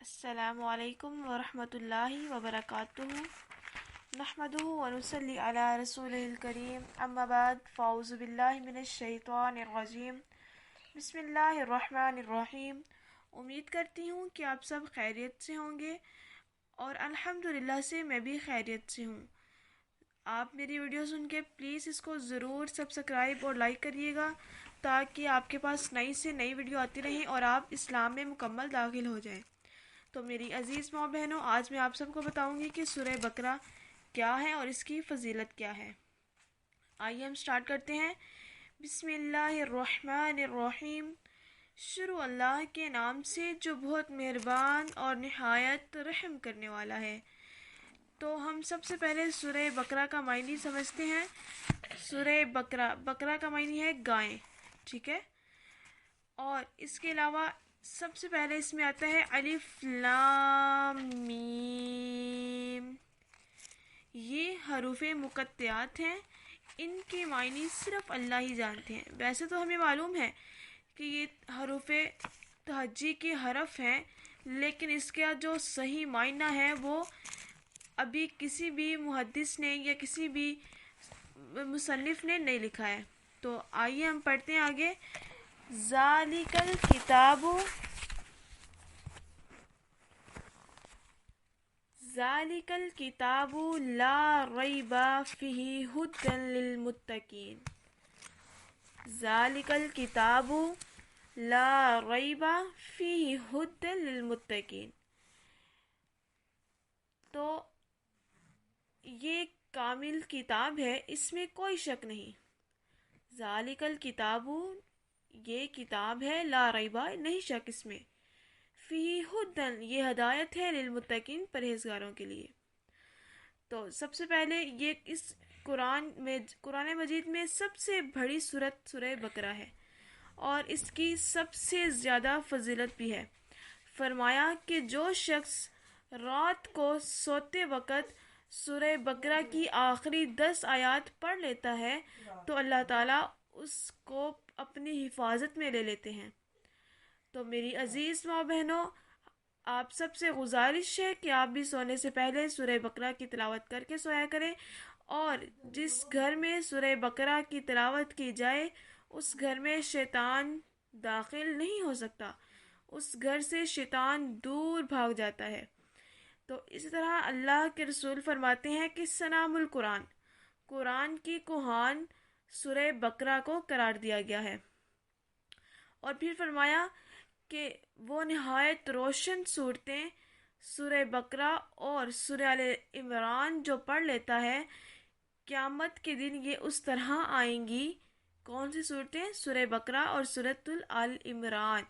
السلام علیکم ورحمۃ اللہ وبرکاتہ نحمده ونصلي على رسوله الكريم اما بعد فاعوذ باللہ من الشیطان الرجیم بسم اللہ الرحمن الرحیم۔ امید کرتی ہوں کہ آپ سب خیریت سے ہوں گے اور الحمدللہ سے میں بھی خیریت سے ہوں۔ آپ میری ویڈیو سن کے پلیز اس کو ضرور سبسکرائب اور لائک کریے گا تاکہ آپ کے پاس نئی سے نئی ویڈیو آتی رہیں اور آپ اسلام میں مکمل داخل ہو جائیں۔ تو میری عزیز ماں بہنوں، آج میں آپ سب کو بتاؤں گی کہ سورہ بقرہ کیا ہے اور اس کی فضیلت کیا ہے۔ آئیے ہم سٹارٹ کرتے ہیں۔ بسم اللہ الرحمن الرحیم۔ شروع اللہ کے نام سے جو بہت مہربان اور نہایت رحم کرنے والا ہے۔ تو ہم سب سے پہلے سورہ بقرہ کا معنی سمجھتے ہیں۔ سورہ بقرہ کا معنی ہے گائیں، ٹھیک ہے۔ اور اس کے علاوہ سب سے پہلے اس میں آتا ہے الف لام میم۔ یہ حروف مقطعات ہیں، ان کے معنی صرف اللہ ہی جانتے ہیں۔ ویسے تو ہمیں معلوم ہے کہ یہ حروف تہجی کے حرف ہیں، لیکن اس کا جو صحیح معنی ہے وہ ابھی کسی بھی محدث نے یا کسی بھی مصنف نے نہیں لکھا ہے۔ تو آئیے ہم پڑھتے ہیں آگے۔ ذالک الکتاب ذالک الکتاب لا ریب فیہ ھدی للمتقین۔ ذالک الکتاب لا ریب فیہ ھدی للمتقین۔ تو یہ کامل کتاب ہے، اس میں کوئی شک نہیں۔ ذالک الکتاب، یہ کتاب ہے، لا ریبہ، نہیں شک اس میں، فی ھدی، یہ ہدایت ہے، للمتقین، پرہیزگاروں کے لیے۔ تو سب سے پہلے یہ اس قرآن مجید میں سب سے بڑی سورت سورہ بقرہ ہے اور اس کی سب سے زیادہ فضیلت بھی ہے۔ فرمایا کہ جو شخص رات کو سوتے وقت سورہ بقرہ کی آخری 10 آیات پڑھ لیتا ہے تو اللہ تعالیٰ اس کو اپنی حفاظت میں لے لیتے ہیں۔ تو میری عزیز ماں بہنوں، آپ سب سے گزارش ہے کہ آپ بھی سونے سے پہلے سورہ بقرہ کی تلاوت کر کے سویا کریں، اور جس گھر میں سورہ بقرہ کی تلاوت کی جائے اس گھر میں شیطان داخل نہیں ہو سکتا، اس گھر سے شیطان دور بھاگ جاتا ہے۔ تو اسی طرح اللہ کے رسول فرماتے ہیں کہ سنام القرآن، قرآن کی کوہان سورہ بقرہ کو قرار دیا گیا ہے۔ اور پھر فرمایا کہ وہ نہایت روشن صورتیں سورہ بقرہ اور سورہ آل عمران جو پڑھ لیتا ہے، قیامت کے دن یہ اس طرح آئیں گی۔ کون سی صورتیں؟ سورہ بقرہ اور سورۃ آل عمران۔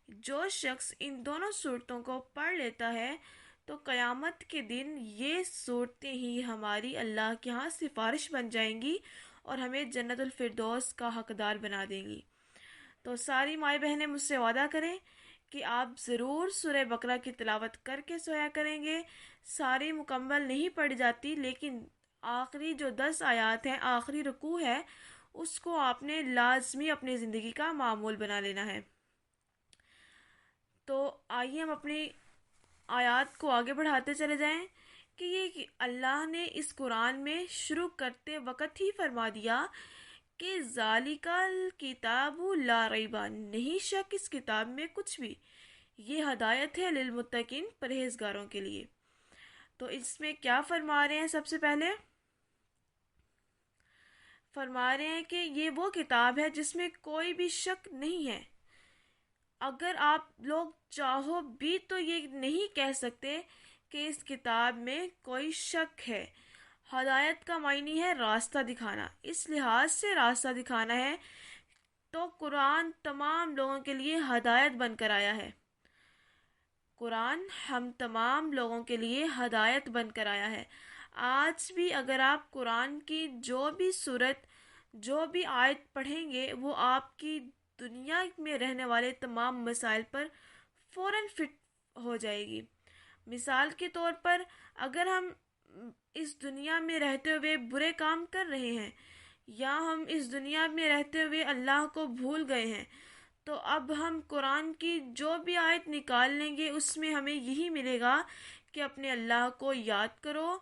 جو شخص ان دونوں صورتوں کو پڑھ لیتا ہے تو قیامت کے دن یہ صورتیں ہی ہماری اللہ کے ہاں سفارش بن جائیں گی اور ہمیں جنت الفردوس کا حقدار بنا دیں گی۔ تو ساری مائیں بہنیں مجھ سے وعدہ کریں کہ آپ ضرور سورہ بقرہ کی تلاوت کر کے سویا کریں گے۔ ساری مکمل نہیں پڑھی جاتی، لیکن آخری جو 10 آیات ہیں، آخری رکوع ہے، اس کو آپ نے لازمی اپنی زندگی کا معمول بنا لینا ہے۔ تو آئیے ہم اپنی آیات کو آگے بڑھاتے چلے جائیں کہ یہ اللہ نے اس قرآن میں شروع کرتے وقت ہی فرما دیا کہ ذالک الکتاب لا ریب، نہیں شک اس کتاب میں کچھ بھی، یہ ہدایت ہے للمتقین، پرہیزگاروں کے لیے۔ تو اس میں کیا فرما رہے ہیں؟ سب سے پہلے فرما رہے ہیں کہ یہ وہ کتاب ہے جس میں کوئی بھی شک نہیں ہے۔ اگر آپ لوگ چاہو بھی تو یہ نہیں کہہ سکتے کہ اس کتاب میں کوئی شک ہے۔ ہدایت کا معنی ہے راستہ دکھانا، اس لحاظ سے راستہ دکھانا ہے تو قرآن تمام لوگوں کے لیے ہدایت بن کر آیا ہے۔ قرآن ہم تمام لوگوں کے لیے ہدایت بن کر آیا ہے۔ آج بھی اگر آپ قرآن کی جو بھی سورت، جو بھی آیت پڑھیں گے، وہ آپ کی دنیا میں رہنے والے تمام مسائل پر فوراً فٹ ہو جائے گی۔ مثال کے طور پر، اگر ہم اس دنیا میں رہتے ہوئے برے کام کر رہے ہیں یا ہم اس دنیا میں رہتے ہوئے اللہ کو بھول گئے ہیں، تو اب ہم قرآن کی جو بھی آیت نکال لیں گے اس میں ہمیں یہی ملے گا کہ اپنے اللہ کو یاد کرو،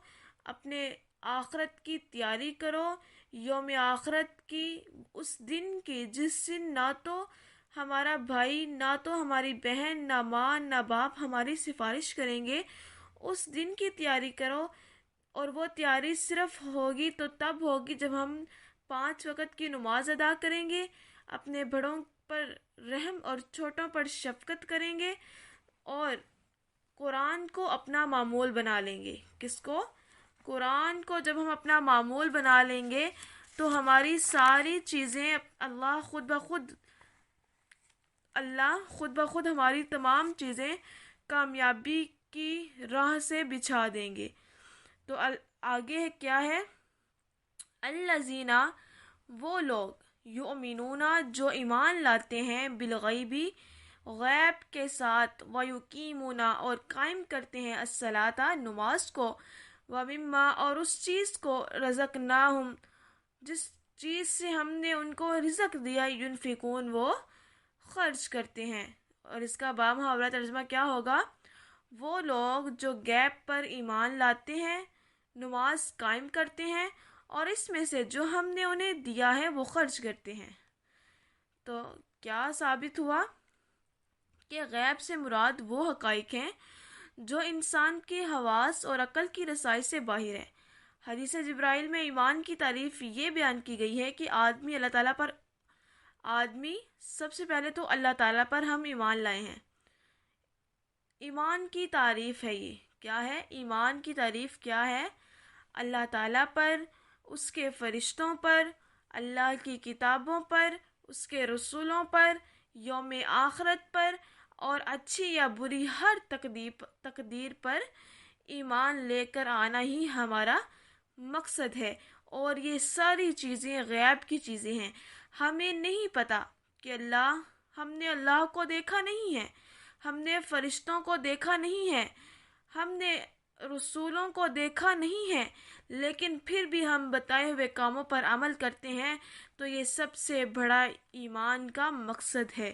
اپنے آخرت کی تیاری کرو، یوم آخرت کی، اس دن کی جس دن نہ تو ہمارا بھائی، نہ تو ہماری بہن، نہ ماں، نہ باپ ہماری سفارش کریں گے، اس دن کی تیاری کرو۔ اور وہ تیاری صرف ہوگی تو تب ہوگی جب ہم 5 وقت کی نماز ادا کریں گے، اپنے بڑوں پر رحم اور چھوٹوں پر شفقت کریں گے، اور قرآن کو اپنا معمول بنا لیں گے۔ کس کو؟ قرآن کو جب ہم اپنا معمول بنا لیں گے تو ہماری ساری چیزیں اللہ خود بخود ہماری تمام چیزیں کامیابی کی راہ سے بچھا دیں گے۔ تو آگے کیا ہے؟ الذین، وہ لوگ، یؤمنون، جو ایمان لاتے ہیں، بالغیبی، غیب کے ساتھ، ویقیمون، اور قائم کرتے ہیں، الصلاۃ، نماز کو، ومما، اور اس چیز کو، رزقناہم، جس چیز سے ہم نے ان کو رزق دیا، ینفقون، وہ خرچ کرتے ہیں۔ اور اس کا بامحاورہ ترجمہ کیا ہوگا؟ وہ لوگ جو غیب پر ایمان لاتے ہیں، نماز قائم کرتے ہیں، اور اس میں سے جو ہم نے انہیں دیا ہے وہ خرچ کرتے ہیں۔ تو کیا ثابت ہوا کہ غیب سے مراد وہ حقائق ہیں جو انسان کے حواس اور عقل کی رسائی سے باہر ہے۔ حدیث جبرائیل میں ایمان کی تعریف یہ بیان کی گئی ہے کہ سب سے پہلے تو اللہ تعالیٰ پر ہم ایمان لائے ہیں۔ ایمان کی تعریف ہے یہ، کیا ہے ایمان کی تعریف؟ کیا ہے؟ اللہ تعالیٰ پر، اس کے فرشتوں پر، اللہ کی کتابوں پر، اس کے رسولوں پر، یوم آخرت پر، اور اچھی یا بری ہر تقدیر پر ایمان لے کر آنا ہی ہمارا مقصد ہے۔ اور یہ ساری چیزیں غیب کی چیزیں ہیں، ہمیں نہیں پتا کہ ہم نے اللہ کو دیکھا نہیں ہے، ہم نے فرشتوں کو دیکھا نہیں ہے، ہم نے رسولوں کو دیکھا نہیں ہے، لیکن پھر بھی ہم بتائے ہوئے کاموں پر عمل کرتے ہیں، تو یہ سب سے بڑا ایمان کا مقصد ہے۔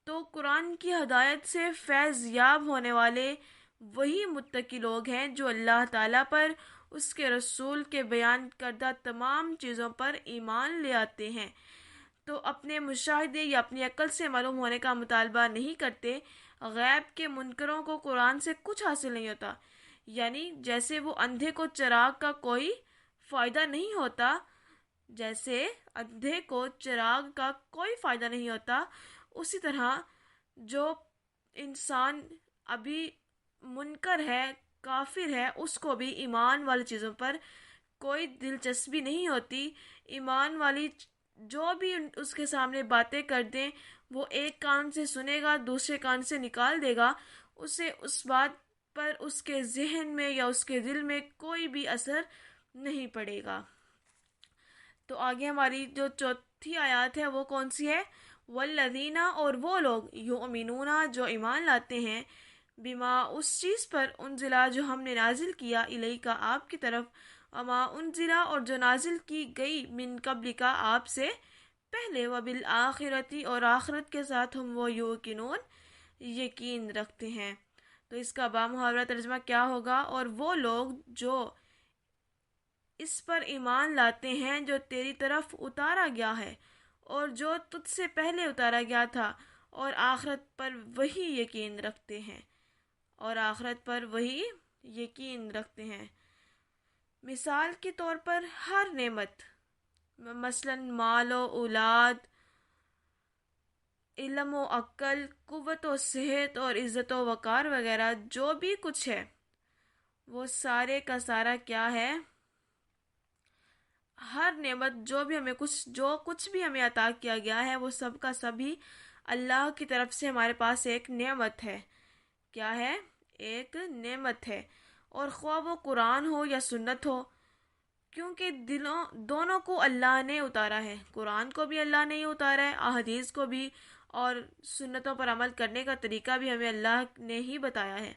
تو قرآن کی ہدایت سے فیض یاب ہونے والے وہی متقی لوگ ہیں جو اللہ تعالیٰ پر، اس کے رسول کے بیان کردہ تمام چیزوں پر ایمان لے آتے ہیں، تو اپنے مشاہدے یا اپنی عقل سے معلوم ہونے کا مطالبہ نہیں کرتے۔ غیب کے منکروں کو قرآن سے کچھ حاصل نہیں ہوتا، یعنی جیسے وہ اندھے کو چراغ کا کوئی فائدہ نہیں ہوتا، اسی طرح جو انسان ابھی منکر ہے، کافر ہے، اس کو بھی ایمان والی چیزوں پر کوئی دلچسپی نہیں ہوتی۔ ایمان والی جو بھی اس کے سامنے باتیں کر دیں، وہ ایک کان سے سنے گا، دوسرے کان سے نکال دے گا، اسے اس بات پر اس کے ذہن میں یا اس کے دل میں کوئی بھی اثر نہیں پڑے گا۔ تو آگے ہماری جو چوتھی آیات ہے وہ کون سی ہے؟ والذین، اور وہ لوگ، یؤمنون، جو ایمان لاتے ہیں، بما، اس چیز پر، انزلہ، جو ہم نے نازل کیا، الیک، آپ کی طرف، وما انزلہ، اور جو نازل کی گئی، من قبلک، آپ سے پہلے، وبالآخرۃ، اور آخرت کے ساتھ، ہم وہ یوقنون، یقین رکھتے ہیں۔ تو اس کا بامحاورہ ترجمہ کیا ہوگا؟ اور وہ لوگ جو اس پر ایمان لاتے ہیں جو تیری طرف اتارا گیا ہے اور جو تجھ سے پہلے اتارا گیا تھا، اور آخرت پر وہی یقین رکھتے ہیں، مثال کے طور پر ہر نعمت، مثلا مال و اولاد، علم و عقل، قوت و صحت، اور عزت و وقار وغیرہ، جو بھی کچھ ہے وہ سارے کا سارا کیا ہے؟ ہر نعمت، جو کچھ بھی ہمیں عطا کیا گیا ہے، وہ سب کا سبھی اللہ کی طرف سے ہمارے پاس ایک نعمت ہے۔ کیا ہے؟ ایک نعمت ہے۔ اور خواہ وہ قرآن ہو یا سنت ہو، کیونکہ دونوں کو اللہ نے اتارا ہے، قرآن کو بھی اللہ نے اتارا ہے، احادیث کو بھی، اور سنتوں پر عمل کرنے کا طریقہ بھی ہمیں اللہ نے ہی بتایا ہے۔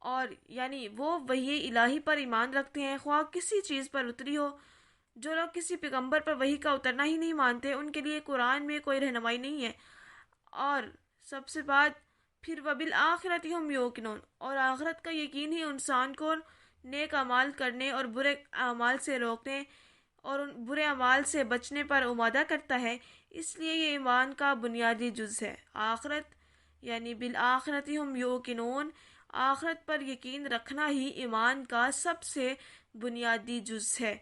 اور یعنی وہ وحی الہی پر ایمان رکھتے ہیں، خواہ کسی چیز پر اتری ہو۔ جو لوگ کسی پیغمبر پر وحی کا اترنا ہی نہیں مانتے، ان کے لیے قرآن میں کوئی رہنمائی نہیں ہے۔ اور سب سے بعد پھر وبالآخرۃ ہم یوقنون، اور آخرت کا یقین ہی انسان کو نیک اعمال کرنے اور برے اعمال سے روکنے اور ان برے اعمال سے بچنے پر آمادہ کرتا ہے۔ اس لیے یہ ایمان کا بنیادی جز ہے۔ آخرت یعنی بالآخرت ہم یوقنون، آخرت پر یقین رکھنا ہی ایمان کا سب سے بنیادی جز ہے۔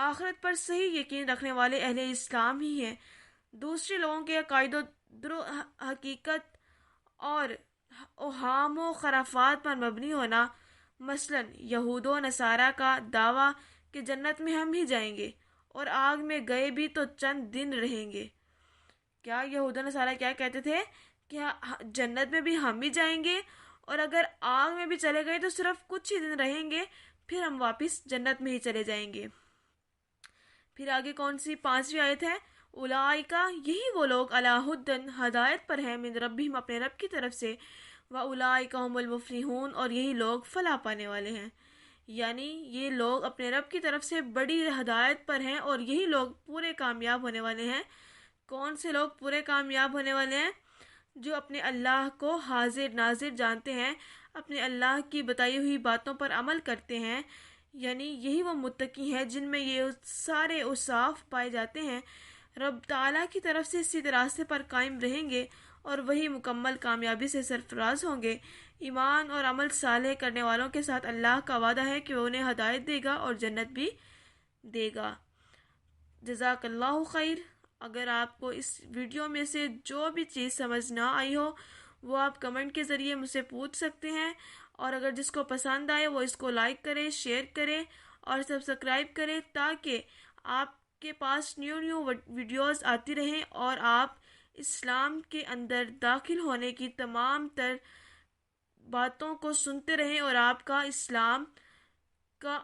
آخرت پر صحیح یقین رکھنے والے اہل اسلام ہی ہیں۔ دوسرے لوگوں کے عقائد و در حقیقت اور اوہام و خرافات پر مبنی ہونا، مثلا یہود و نصارہ کا دعویٰ کہ جنت میں ہم ہی جائیں گے اور آگ میں گئے بھی تو چند دن رہیں گے۔ کیا یہود و نصارہ کیا کہتے تھے کہ جنت میں بھی ہم ہی جائیں گے اور اگر آگ میں بھی چلے گئے تو صرف کچھ ہی دن رہیں گے، پھر ہم واپس جنت میں ہی چلے جائیں گے۔ پھر آگے کون سی 5ویں آیت ہے؟ اولئک، یہی وہ لوگ علی ھدی، ہدایت پر ہیں، من ربہم، اپنے رب کی طرف سے، واولئک ھم المفلحون، اور یہی لوگ فلاح پانے والے ہیں۔ یعنی یہ لوگ اپنے رب کی طرف سے بڑی ہدایت پر ہیں اور یہی لوگ پورے کامیاب ہونے والے ہیں۔ کون سے لوگ پورے کامیاب ہونے والے ہیں؟ جو اپنے اللہ کو حاضر ناظر جانتے ہیں، اپنے اللہ کی بتائی ہوئی باتوں پر عمل کرتے ہیں، یعنی یہی وہ متقی ہیں جن میں یہ سارے اوصاف پائے جاتے ہیں۔ رب تعالیٰ کی طرف سے اسی راستے پر قائم رہیں گے اور وہی مکمل کامیابی سے سرفراز ہوں گے۔ ایمان اور عمل صالح کرنے والوں کے ساتھ اللہ کا وعدہ ہے کہ وہ انہیں ہدایت دے گا اور جنت بھی دے گا۔ جزاک اللہ خیر۔ اگر آپ کو اس ویڈیو میں سے جو بھی چیز سمجھ نہ آئی ہو وہ آپ کمنٹ کے ذریعے مجھ سے پوچھ سکتے ہیں، اور اگر جس کو پسند آئے وہ اس کو لائک کرے، شیئر کرے اور سبسکرائب کرے تاکہ آپ کے پاس نیو ویڈیوز آتی رہیں اور آپ اسلام کے اندر داخل ہونے کی تمام تر باتوں کو سنتے رہیں اور آپ کا اسلام کا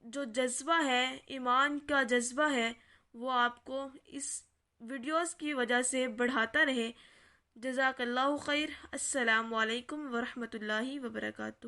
جو جذبہ ہے، ایمان کا جذبہ ہے، وہ آپ کو اس ویڈیوز کی وجہ سے بڑھاتا رہے۔ جزاک اللہ خیر۔ السلام علیکم ورحمۃ اللہ وبرکاتہ۔